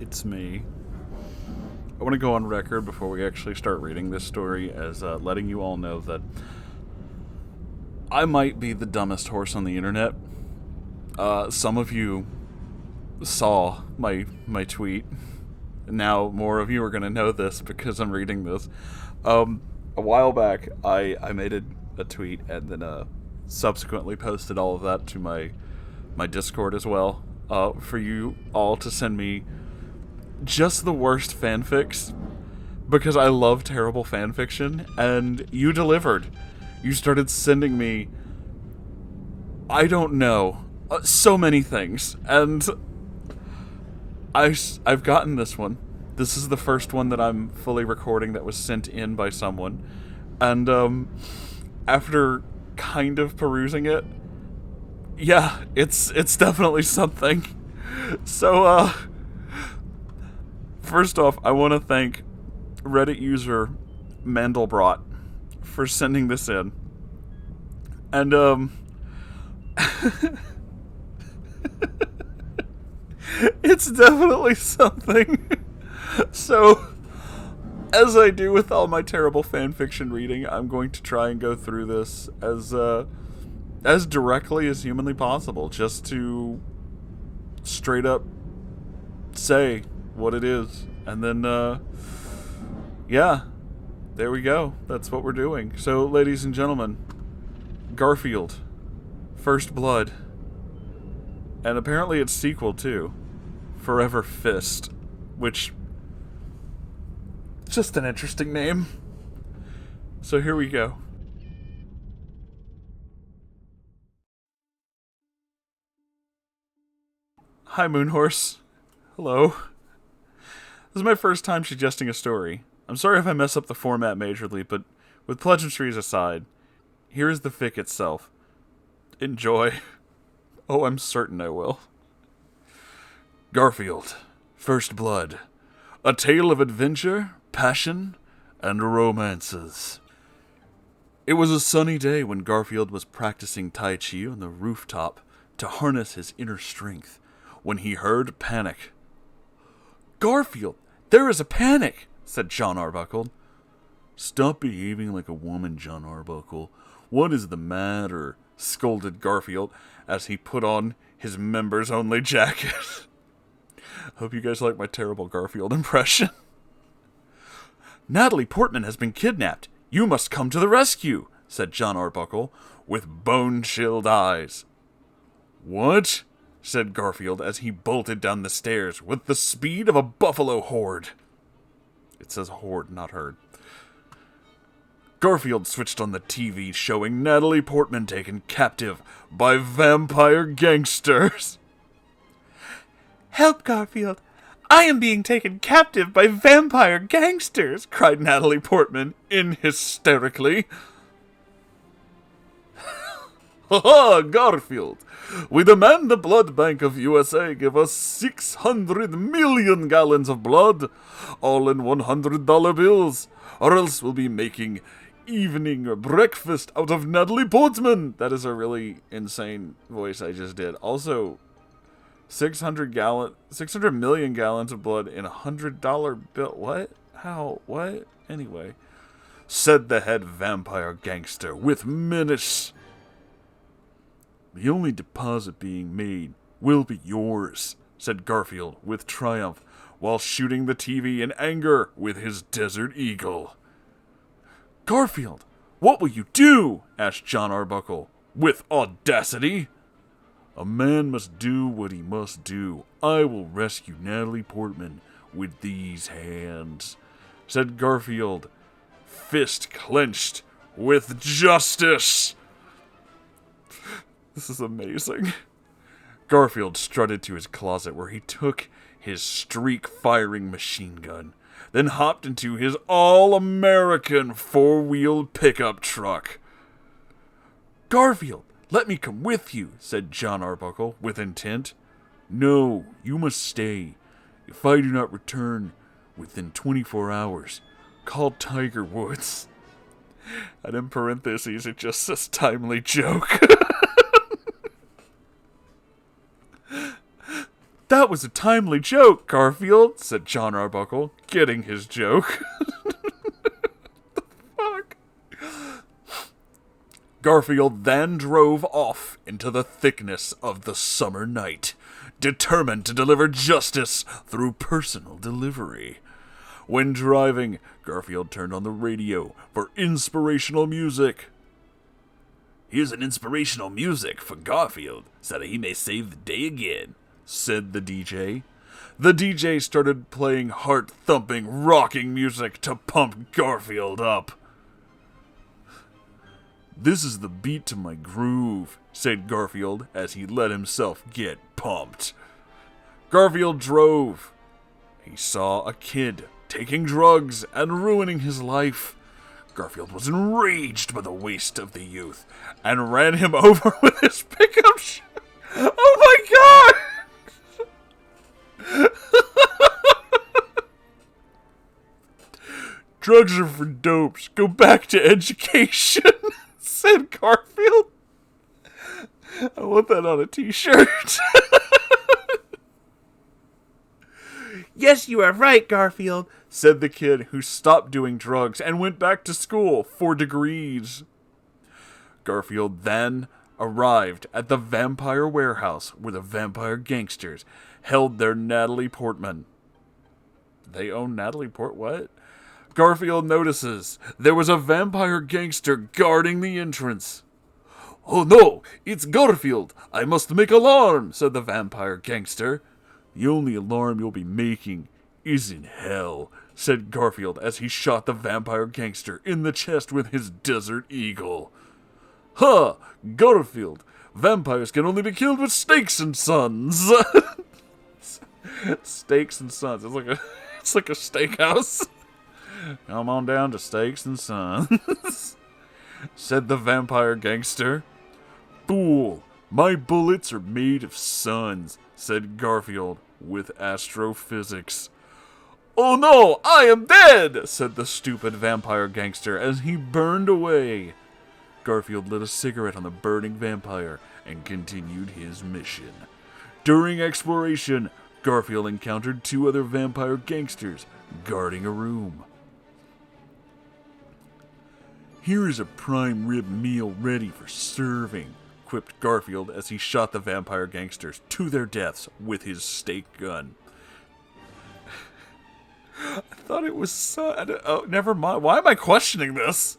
it's me. I want to go on record before we actually start reading this story as letting you all know that I might be the dumbest horse on the internet. Some of you saw my tweet. Now more of you are going to know this because I'm reading this. A while back, I made a tweet and then subsequently posted all of that to my Discord as well, for you all to send me just the worst fanfics, because I love terrible fanfiction, and you delivered. You started sending me, I don't know, so many things, and I've gotten this one. This is the first one that I'm fully recording that was sent in by someone, and after kind of perusing it, yeah, it's definitely something. So, first off, I want to thank Reddit user Mandelbrot for sending this in. And, it's definitely something. So, as I do with all my terrible fanfiction reading, I'm going to try and go through this as directly as humanly possible, just to straight up say what it is. And then, yeah, there we go. That's what we're doing. So, ladies and gentlemen, Garfield, First Blood, and apparently its sequel too, Forever Fist, which, just an interesting name. So here we go. Hi, Moonhorse. Hello. This is my first time suggesting a story. I'm sorry if I mess up the format majorly, but with pleasantries aside, here is the fic itself. Enjoy. Oh, I'm certain I will. Garfield, First Blood. A tale of adventure, passion, and romances. It was a sunny day when Garfield was practicing Tai Chi on the rooftop to harness his inner strength when he heard panic. Garfield, there is a panic, said John Arbuckle. Stop behaving like a woman, John Arbuckle. What is the matter? Scolded Garfield as he put on his members-only jacket. Hope you guys like my terrible Garfield impression. Natalie Portman has been kidnapped. You must come to the rescue, said John Arbuckle, with bone-chilled eyes. What? Said Garfield as he bolted down the stairs with the speed of a buffalo horde. It says horde, not herd. Garfield switched on the TV showing Natalie Portman taken captive by vampire gangsters. Help, Garfield! I am being taken captive by vampire gangsters, cried Natalie Portman hysterically. Ha ha, Garfield! We demand the blood bank of USA give us 600 million gallons of blood, all in $100 bills, or else we'll be making evening breakfast out of Natalie Portman. That is a really insane voice I just did. Also, 600 million gallons of blood in $100 bill. What? How? What? Anyway, said the head vampire gangster with menace. The only deposit being made will be yours, said Garfield with triumph, while shooting the TV in anger with his Desert Eagle. Garfield, what will you do? Asked John Arbuckle, with audacity. A man must do what he must do. I will rescue Natalie Portman with these hands, said Garfield, fist clenched with justice. This is amazing. Garfield strutted to his closet where he took his streak-firing machine gun, then hopped into his all-American four-wheeled pickup truck. Garfield, let me come with you, said John Arbuckle with intent. No, you must stay. If I do not return within 24 hours, call Tiger Woods. And in parentheses, it just says timely joke. That was a timely joke, Garfield, said John Arbuckle, getting his joke. Fuck. Garfield then drove off into the thickness of the summer night, determined to deliver justice through personal delivery. When driving, Garfield turned on the radio for inspirational music. Here's an inspirational music for Garfield, so that he may save the day again, said the DJ. The DJ started playing heart-thumping, rocking music to pump Garfield up. This is the beat to my groove, said Garfield as he let himself get pumped. Garfield drove. He saw a kid taking drugs and ruining his life. Garfield was enraged by the waste of the youth and ran him over with his pickup truck. Oh my god! Drugs are for dopes. Go back to education, said Garfield. I want that on a t-shirt. Yes, you are right, Garfield, said the kid who stopped doing drugs and went back to school for degrees. Garfield then arrived at the vampire warehouse where the vampire gangsters held their Natalie Portman. They own Natalie what? Garfield notices there was a vampire gangster guarding the entrance. Oh no, it's Garfield. I must make alarm, said the vampire gangster. The only alarm you'll be making is in hell, said Garfield as he shot the vampire gangster in the chest with his Desert Eagle. Ha! Garfield! Vampires can only be killed with stakes and sons! Steaks and Sons. It's like a steakhouse. Come on down to Steaks and Sons, said the vampire gangster. Fool! My bullets are made of suns, said Garfield with astrophysics. Oh no, I am dead, said the stupid vampire gangster as he burned away. Garfield lit a cigarette on the burning vampire and continued his mission. During exploration, Garfield encountered 2 other vampire gangsters guarding a room. Here is a prime rib meal ready for serving, quipped Garfield as he shot the vampire gangsters to their deaths with his steak gun. I thought it was oh, never mind. Why am I questioning this?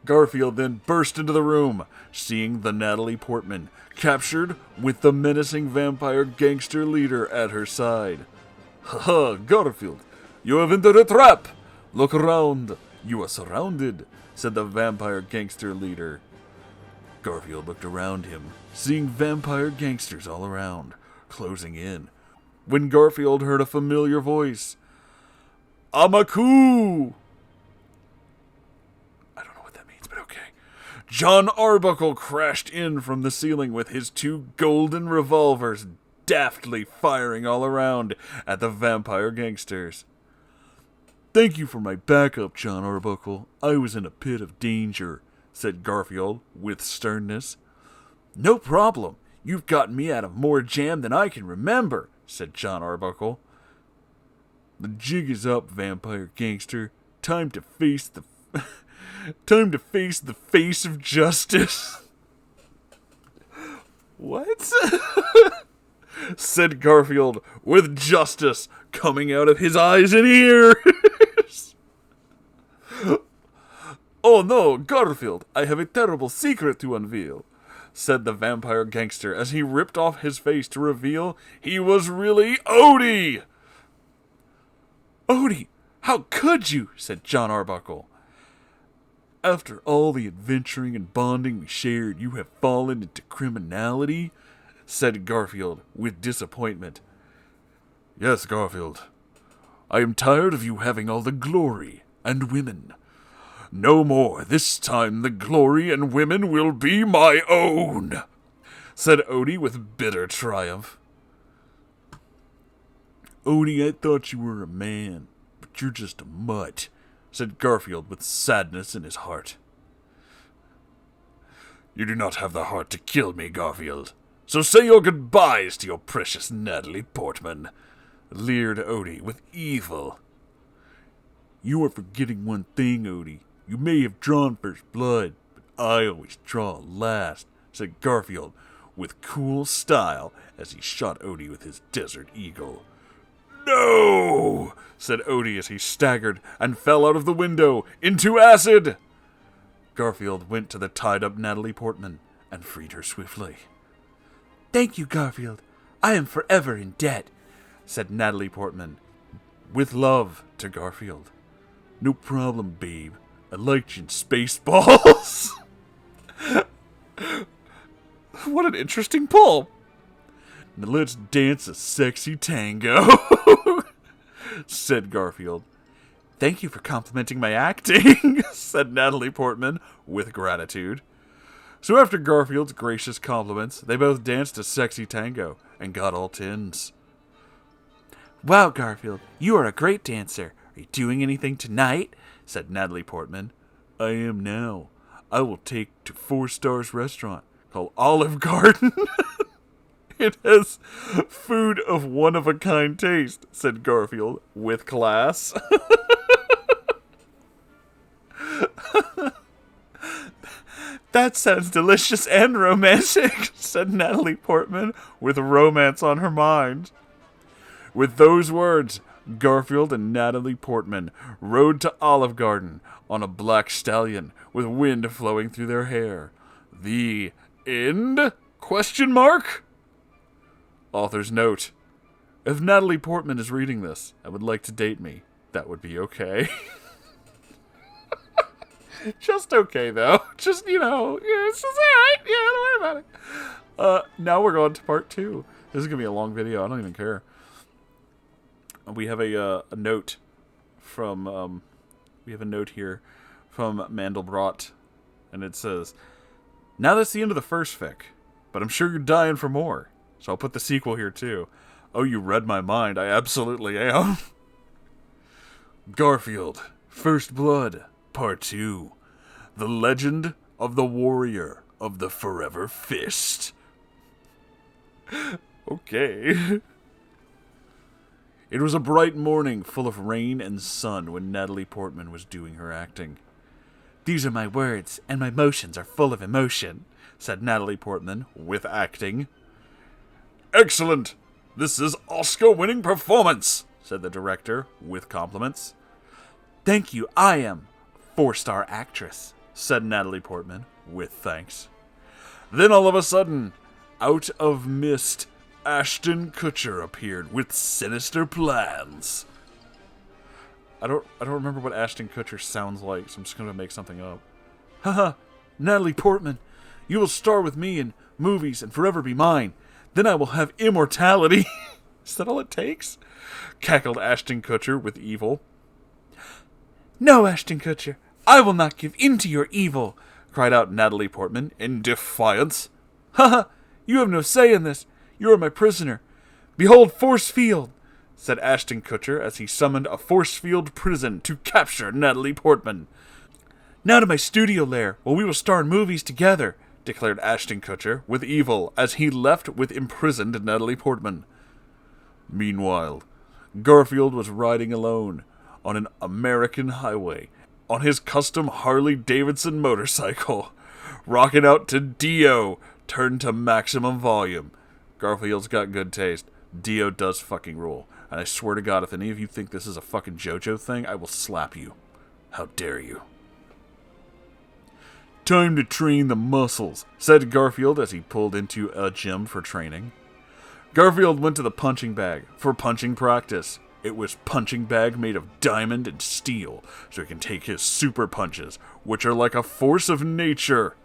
Garfield then burst into the room, seeing the Natalie Portman captured with the menacing vampire gangster leader at her side. Ha, Garfield, you have entered a trap. Look around. You are surrounded, said the vampire gangster leader. Garfield looked around him, seeing vampire gangsters all around, closing in, when Garfield heard a familiar voice. Amaku! I don't know what that means, but okay. John Arbuckle crashed in from the ceiling with his 2 golden revolvers daftly firing all around at the vampire gangsters. Thank you for my backup, John Arbuckle. I was in a pit of danger, said Garfield with sternness. No problem. You've gotten me out of more jam than I can remember, said John Arbuckle. The jig is up, vampire gangster. Time to face the face of justice. What? said Garfield with justice coming out of his eyes and ears. Oh no, Garfield, I have a terrible secret to unveil, said the vampire gangster as he ripped off his face to reveal he was really Odie. Odie, how could you, said John Arbuckle. After all the adventuring and bonding we shared, you have fallen into criminality, said Garfield with disappointment. Yes, Garfield. I am tired of you having all the glory and women. No more. This time the glory and women will be my own, said Odie with bitter triumph. Odie, I thought you were a man, but you're just a mutt, said Garfield with sadness in his heart. You do not have the heart to kill me, Garfield, So say your goodbyes to your precious Natalie Portman, leered Odie with evil. You are forgetting one thing, Odie. You may have drawn first blood, but I always draw last, said Garfield with cool style as he shot Odie with his Desert Eagle. No, said Odie as he staggered and fell out of the window into acid. Garfield went to the tied-up Natalie Portman and freed her swiftly. Thank you, Garfield. I am forever in debt, said Natalie Portman, with love to Garfield. No problem, babe. I liked you in Spaceballs. What an interesting pull. Now let's dance a sexy tango, said Garfield. Thank you for complimenting my acting, said Natalie Portman with gratitude. So after Garfield's gracious compliments, they both danced a sexy tango and got all tins. Wow, Garfield, you are a great dancer. Are you doing anything tonight? Said Natalie Portman. I am now. I will take to 4 Stars restaurant called Olive Garden. It has food of one-of-a-kind taste, said Garfield with class. That sounds delicious and romantic, said Natalie Portman with romance on her mind. With those words, Garfield and Natalie Portman rode to Olive Garden on a black stallion with wind flowing through their hair. The end? Question mark? Author's note. If Natalie Portman is reading this and would like to date me, that would be okay. Just okay, though. Just, it's just alright. Yeah, don't worry about it. Now we're going to part 2. This is going to be a long video. I don't even care. We have a note from, here from Mandelbrot. And it says, now that's the end of the first fic, but I'm sure you're dying for more. So I'll put the sequel here, too. Oh, you read my mind. I absolutely am. Garfield, First Blood, Part 2. The Legend of the Warrior of the Forever Fist. Okay. It was a bright morning full of rain and sun when Natalie Portman was doing her acting. These are my words, and my motions are full of emotion, said Natalie Portman with acting. Excellent! This is Oscar-winning performance, said the director with compliments. Thank you, I am 4-star actress, said Natalie Portman with thanks. Then all of a sudden, out of mist, Ashton Kutcher appeared with sinister plans. I don't remember what Ashton Kutcher sounds like, so I'm just going to make something up. Haha, Natalie Portman, you will star with me in movies and forever be mine. Then I will have immortality. Is that all it takes? Cackled Ashton Kutcher with evil. No, Ashton Kutcher, I will not give in to your evil, cried out Natalie Portman in defiance. Haha, you have no say in this. You are my prisoner. Behold Force Field, said Ashton Kutcher as he summoned a force field prison to capture Natalie Portman. Now to my studio lair, where we will star in movies together, declared Ashton Kutcher with evil as he left with imprisoned Natalie Portman. Meanwhile, Garfield was riding alone on an American highway on his custom Harley-Davidson motorcycle, rocking out to Dio, turned to maximum volume. Garfield's got good taste. Dio does fucking rule. And I swear to God, if any of you think this is a fucking JoJo thing, I will slap you. How dare you? Time to train the muscles, said Garfield as he pulled into a gym for training. Garfield went to the punching bag for punching practice. It was punching bag made of diamond and steel, so he can take his super punches, which are like a force of nature.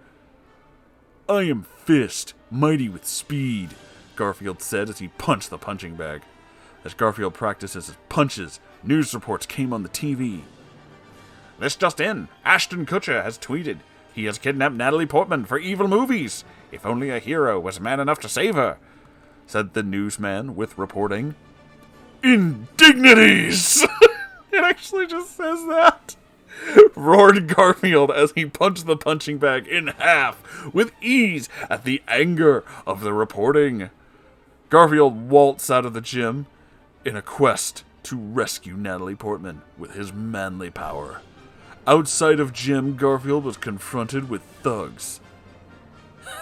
I am Fist, mighty with speed, Garfield said as he punched the punching bag. As Garfield practices his punches, news reports came on the TV. This just in, Ashton Kutcher has tweeted. He has kidnapped Natalie Portman for evil movies. If only a hero was man enough to save her, said the newsman with reporting. Indignities! It actually just says that. roared Garfield as he punched the punching bag in half with ease at the anger of the reporting. Garfield waltzed out of the gym in a quest to rescue Natalie Portman with his manly power. Outside of gym, Garfield was confronted with thugs.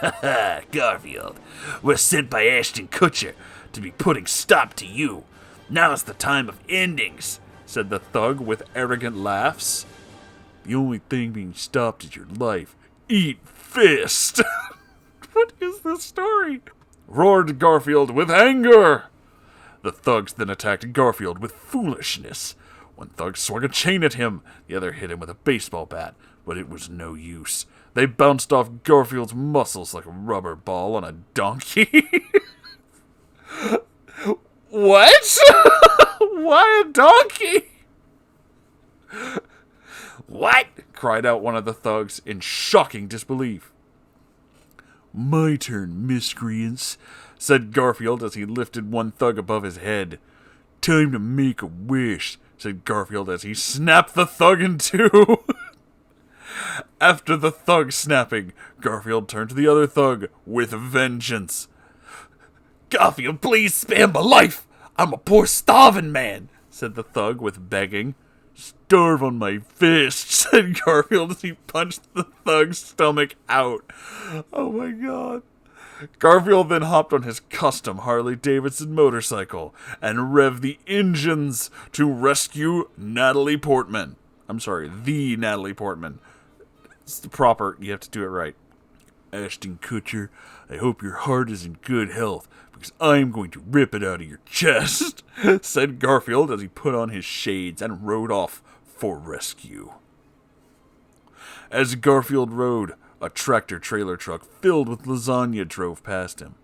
Ha ha, Garfield. We're sent by Ashton Kutcher to be putting stop to you. Now is the time of endings, said the thug with arrogant laughs. The only thing being stopped is your life. Eat fist! What is this story? Roared Garfield with anger. The thugs then attacked Garfield with foolishness. One thug swung a chain at him, the other hit him with a baseball bat, but it was no use. They bounced off Garfield's muscles like a rubber ball on a donkey. What? Why a donkey? What? Cried out one of the thugs in shocking disbelief. My turn, miscreants, said Garfield as he lifted one thug above his head. Time to make a wish, said Garfield as he snapped the thug in two. After the thug snapping, Garfield turned to the other thug with vengeance. Garfield, please spare my life. I'm a poor starving man, said the thug with begging. Starve on my fist, said Garfield as he punched the thug's stomach out. Oh my god. Garfield then hopped on his custom Harley-Davidson motorcycle and revved the engines to rescue Natalie Portman. I'm sorry, the Natalie Portman. It's the proper, you have to do it right. Ashton Kutcher, I hope your heart is in good health, because I'm going to rip it out of your chest, said Garfield as he put on his shades and rode off for rescue. As Garfield rode, a tractor-trailer truck filled with lasagna drove past him.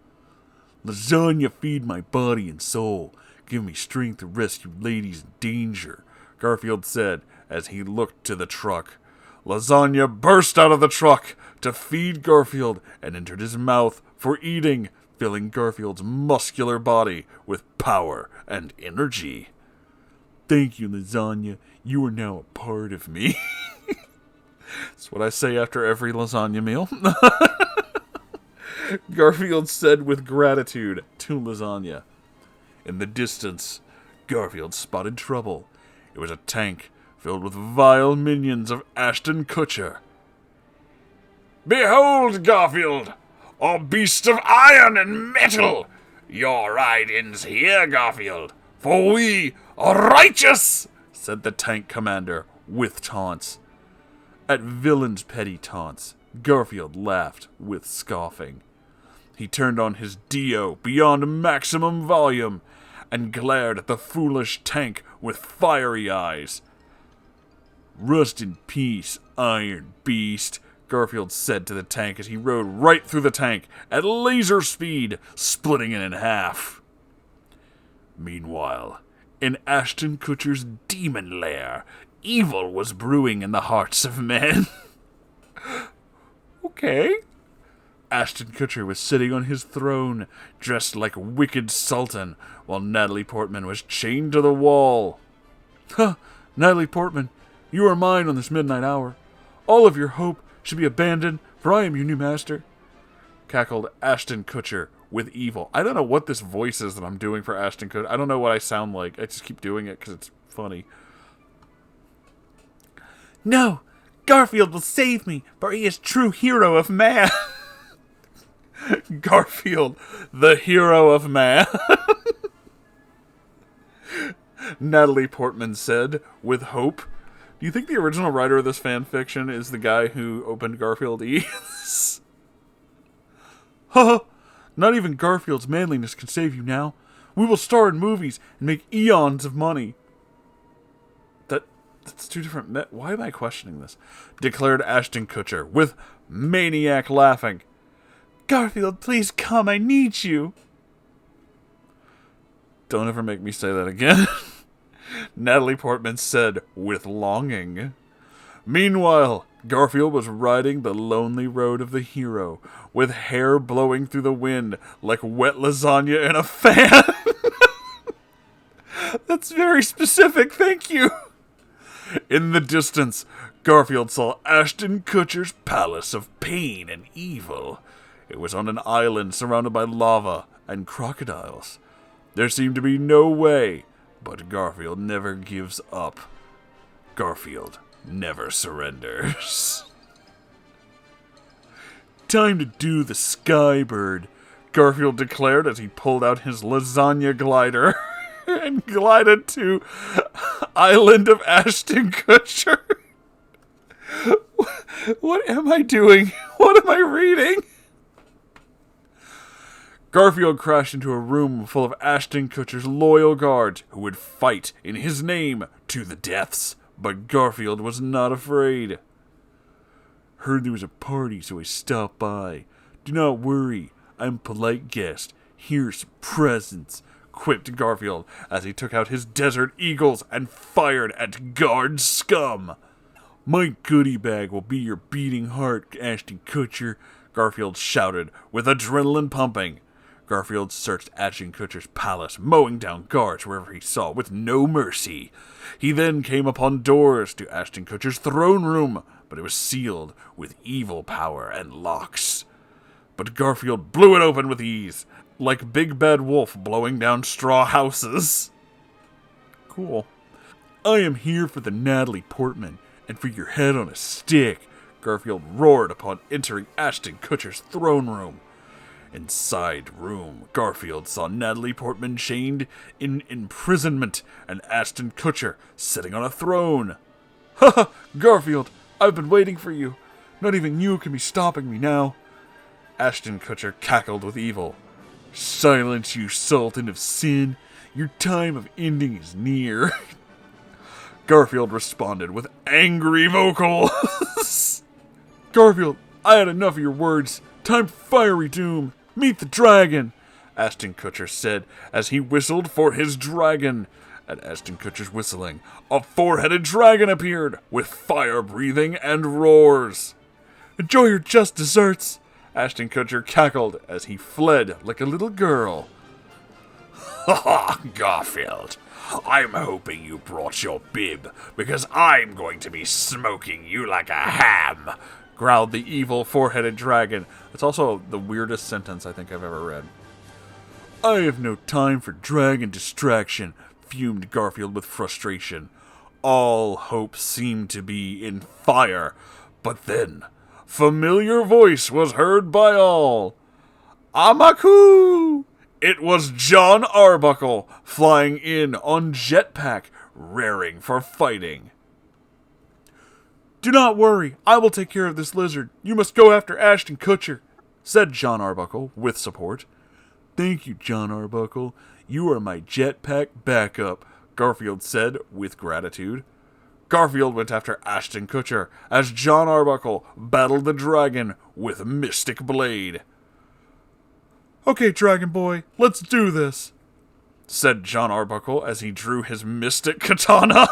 Lasagna feed my body and soul, give me strength to rescue ladies in danger, Garfield said as he looked to the truck. Lasagna burst out of the truck to feed Garfield and entered his mouth for eating, filling Garfield's muscular body with power and energy. Thank you, Lasagna. You are now a part of me. That's what I say after every lasagna meal. Garfield said with gratitude to Lasagna. In the distance, Garfield spotted trouble. It was a tank filled with vile minions of Ashton Kutcher. Behold, Garfield, a beast of iron and metal! Your ride ends here, Garfield, for we are righteous, said the tank commander with taunts. At villain's petty taunts, Garfield laughed with scoffing. He turned on his Dio beyond maximum volume and glared at the foolish tank with fiery eyes. Rust in peace, iron beast, Garfield said to the tank as he rode right through the tank at laser speed, splitting it in half. Meanwhile, in Ashton Kutcher's demon lair, evil was brewing in the hearts of men. Okay. Ashton Kutcher was sitting on his throne, dressed like a wicked sultan, while Natalie Portman was chained to the wall. Huh, Natalie Portman, you are mine on this midnight hour. All of your hope should be abandoned, for I am your new master, cackled Ashton Kutcher with evil. I don't know what this voice is that I'm doing for Ashton Kutcher. I don't know what I sound like. I just keep doing it because it's funny. No, Garfield will save me, for he is true hero of man. Garfield, the hero of man. Natalie Portman said, with hope. Do you think the original writer of this fan fiction is the guy who opened Garfield Eats? Haha, not even Garfield's manliness can save you now. We will star in movies and make eons of money. That's two different... Why am I questioning this? Declared Ashton Kutcher, with maniac laughing. Garfield, please come, I need you. Don't ever make me say that again. Natalie Portman said, with longing. Meanwhile, Garfield was riding the lonely road of the hero, with hair blowing through the wind like wet lasagna in a fan. That's very specific, thank you. In the distance, Garfield saw Ashton Kutcher's palace of pain and evil. It was on an island surrounded by lava and crocodiles. There seemed to be no way, but Garfield never gives up. Garfield never surrenders. Time to do the Skybird, Garfield declared as he pulled out his lasagna glider and glided to Island of Ashton Kutcher. What am I doing? What am I reading? Garfield crashed into a room full of Ashton Kutcher's loyal guards who would fight in his name to the deaths, but Garfield was not afraid. Heard there was a party, so I stopped by. Do not worry, I'm a polite guest. Here's some presents, quipped Garfield as he took out his Desert Eagles and fired at guard scum. My goodie bag will be your beating heart, Ashton Kutcher, Garfield shouted with adrenaline pumping. Garfield searched Ashton Kutcher's palace, mowing down guards wherever he saw with no mercy. He then came upon doors to Ashton Kutcher's throne room, but it was sealed with evil power and locks. But Garfield blew it open with ease, like Big Bad Wolf blowing down straw houses. Cool. I am here for the Natalie Portman, and for your head on a stick, Garfield roared upon entering Ashton Kutcher's throne room. Inside room, Garfield saw Natalie Portman chained in imprisonment and Ashton Kutcher sitting on a throne. Ha ha, Garfield, I've been waiting for you. Not even you can be stopping me now. Ashton Kutcher cackled with evil. Silence, you sultan of sin. Your time of ending is near. Garfield responded with angry vocals. Garfield, I had enough of your words. Time for fiery doom. Meet the dragon, Ashton Kutcher said as he whistled for his dragon. At Ashton Kutcher's whistling, a four-headed dragon appeared with fire breathing and roars. Enjoy your just desserts, Ashton Kutcher cackled as he fled like a little girl. Ha ha, Garfield. I'm hoping you brought your bib, because I'm going to be smoking you like a ham, growled the evil four-headed dragon. It's also the weirdest sentence I think I've ever read. I have no time for dragon distraction, fumed Garfield with frustration. All hope seemed to be in fire, but then familiar voice was heard by all. Amaku! It was John Arbuckle, flying in on jetpack, raring for fighting. Do not worry, I will take care of this lizard. You must go after Ashton Kutcher, said John Arbuckle with support. Thank you, John Arbuckle. You are my jetpack backup, Garfield said with gratitude. Garfield went after Ashton Kutcher as John Arbuckle battled the dragon with Mystic Blade. Okay, Dragon Boy, let's do this, said John Arbuckle as he drew his mystic katana.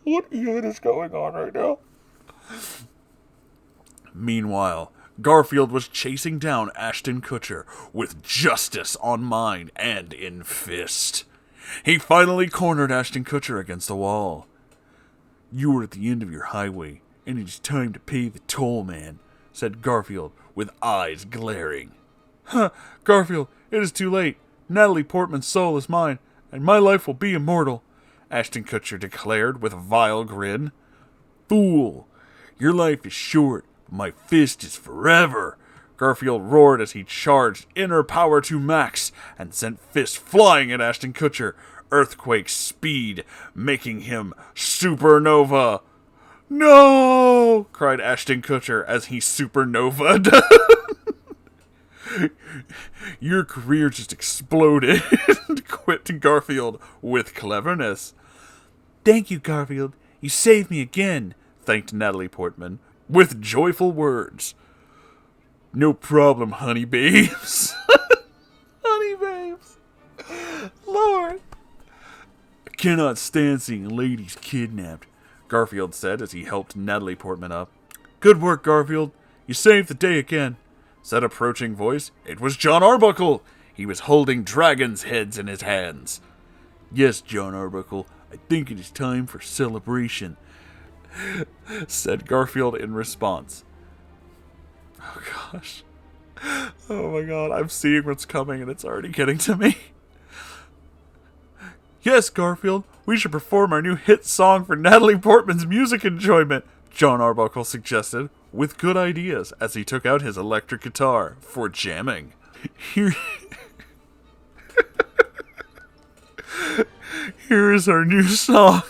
What even is going on right now? Meanwhile, Garfield was chasing down Ashton Kutcher with justice on mind and in fist. He finally cornered Ashton Kutcher against the wall. You are at the end of your highway, and it is time to pay the toll, man, said Garfield with eyes glaring. Huh, Garfield, it is too late. Natalie Portman's soul is mine, and my life will be immortal, Ashton Kutcher declared with a vile grin. Fool, your life is short, but my fist is forever, Garfield roared as he charged inner power to max and sent fists flying at Ashton Kutcher, earthquake speed, making him supernova. No! Cried Ashton Kutcher as he supernovaed. Your career just exploded, quipped Garfield with cleverness. Thank you, Garfield. You saved me again, thanked Natalie Portman with joyful words. No problem, honey babes. Honey babes. Lord. I cannot stand seeing ladies kidnapped, Garfield said as he helped Natalie Portman up. Good work, Garfield. You saved the day again, said approaching voice. It was John Arbuckle. He was holding dragons' heads in his hands. Yes, John Arbuckle, I think it is time for celebration, said Garfield in response. Oh gosh. Oh my god, I'm seeing what's coming and it's already getting to me. Yes, Garfield, we should perform our new hit song for Natalie Portman's music enjoyment, John Arbuckle suggested, with good ideas as he took out his electric guitar for jamming. Here is our new song,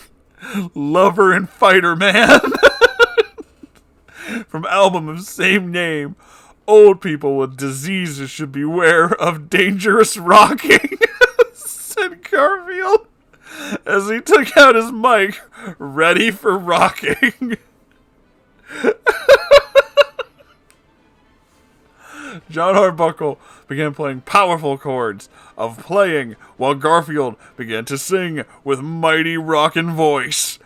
Lover and Fighter Man, from album of same name. Old people with diseases should beware of dangerous rocking, said Garfield, as he took out his mic, ready for rocking. John Arbuckle began playing powerful chords of playing while Garfield began to sing with mighty rockin' voice.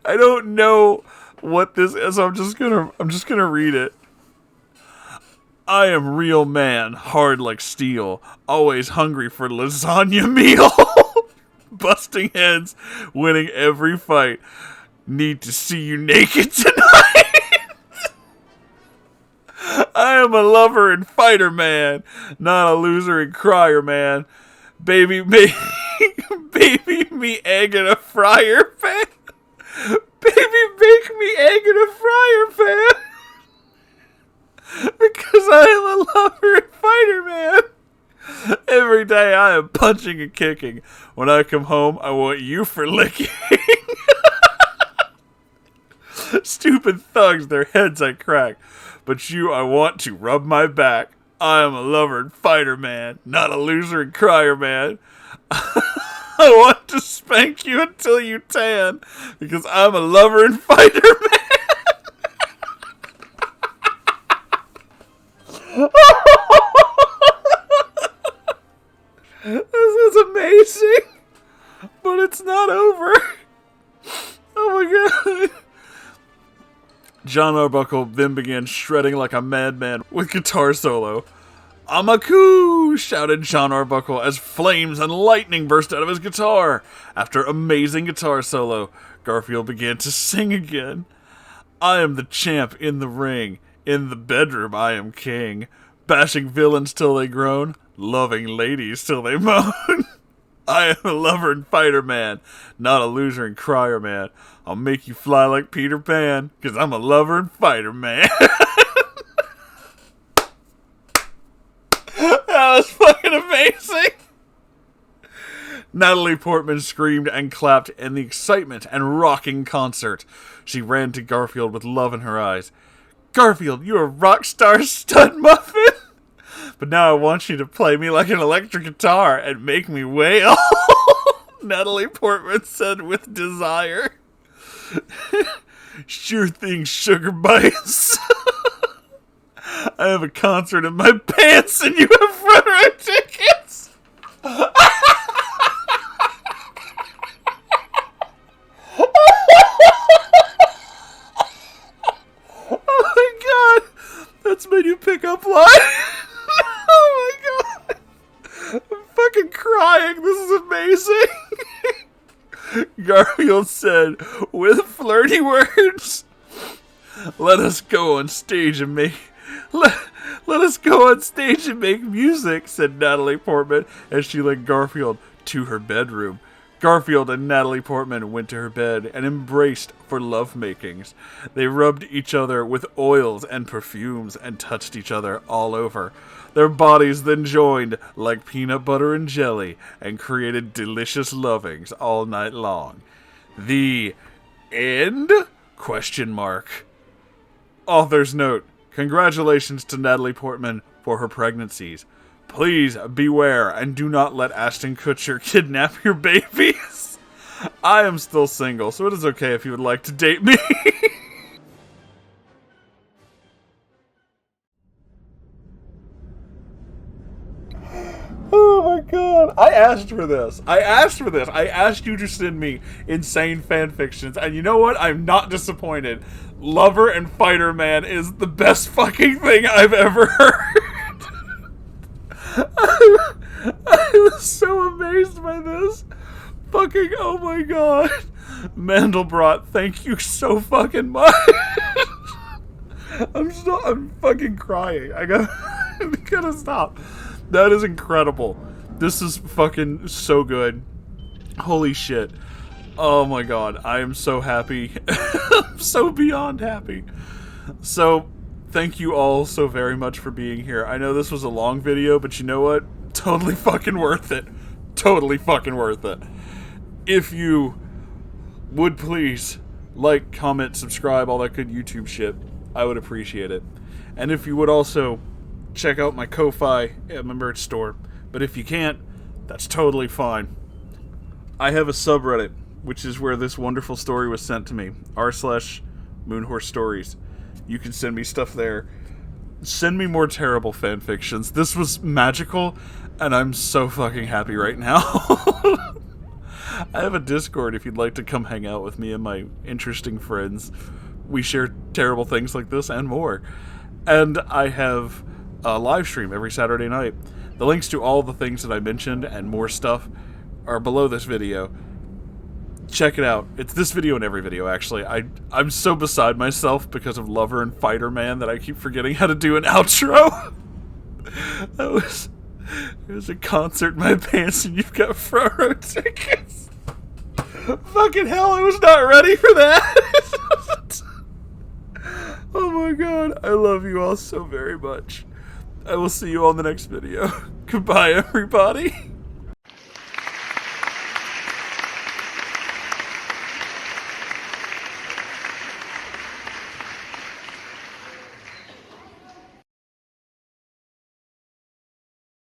I don't know what this is. I'm just gonna read it. I am real man, hard like steel, always hungry for lasagna meal. Busting heads, winning every fight. Need to see you naked tonight. I am a lover and fighter man, not a loser and crier man. Baby me egg in a fryer pan. Baby bake me egg in a fryer pan. Because I am a lover and fighter man. Every day I am punching and kicking. When I come home, I want you for licking. Stupid thugs, their heads I crack. But you I want to rub my back. I am a lover and fighter man, not a loser and crier man. I want to spank you until you tan, because I'm a lover and fighter man. This is amazing, but it's not over. Oh my god. John Arbuckle then began shredding like a madman with guitar solo. Amaku! Shouted John Arbuckle as flames and lightning burst out of his guitar. After amazing guitar solo, Garfield began to sing again. I am the champ in the ring. In the bedroom I am king. Bashing villains till they groan. Loving ladies till they moan. I am a lover and fighter man, not a loser and crier man. I'll make you fly like Peter Pan, 'cause I'm a lover and fighter man. That was fucking amazing. Natalie Portman screamed and clapped in the excitement and rocking concert. She ran to Garfield with love in her eyes. Garfield, you're a rock star stud muffin. But now I want you to play me like an electric guitar and make me wail. Natalie Portman said with desire. Sure thing, sugar bites. I have a concert in my pants and you have front row tickets. Oh my god. That's my new pickup line. Oh my god. I'm fucking crying. This is amazing. Garfield said with flirty words, Let us go on stage and make music, said Natalie Portman as she led Garfield to her bedroom. Garfield and Natalie Portman went to her bed and embraced for lovemakings. They rubbed each other with oils and perfumes and touched each other all over. Their bodies then joined like peanut butter and jelly and created delicious lovings all night long. The end? Question mark. Author's note. Congratulations to Natalie Portman for her pregnancies. Please beware and do not let Ashton Kutcher kidnap your babies. I am still single, so it is okay if you would like to date me. Oh my god. I asked for this. I asked you to send me insane fan fictions, and you know what? I'm not disappointed. Lover and Fighter Man is the best fucking thing I've ever heard. fucking, oh my god. Mandelbrot, thank you so fucking much. I'm fucking crying. I gotta stop. That is incredible. This is fucking so good. Holy shit. Oh my god, I am so happy. I'm so beyond happy. So, thank you all so very much for being here. I know this was a long video, but you know what? Totally fucking worth it. Totally fucking worth it. If you would please like, comment, subscribe, all that good YouTube shit, I would appreciate it. And if you would also check out my Ko-Fi at my merch store. But if you can't, that's totally fine. I have a subreddit, which is where this wonderful story was sent to me, r/Moonhorse Stories. You can send me stuff there. Send me more terrible fanfictions. This was magical, and I'm so fucking happy right now. I have a Discord if you'd like to come hang out with me and my interesting friends. We share terrible things like this and more. And I have a live stream every Saturday night. The links to all the things that I mentioned and more stuff are below this video. Check it out. It's this video and every video, actually. I'm so beside myself because of Lover and Fighter Man that I keep forgetting how to do an outro. It was a concert in my pants and you've got front row tickets. Fucking hell, I was not ready for that. Oh my god, I love you all so very much. I will see you on the next video. Goodbye, everybody.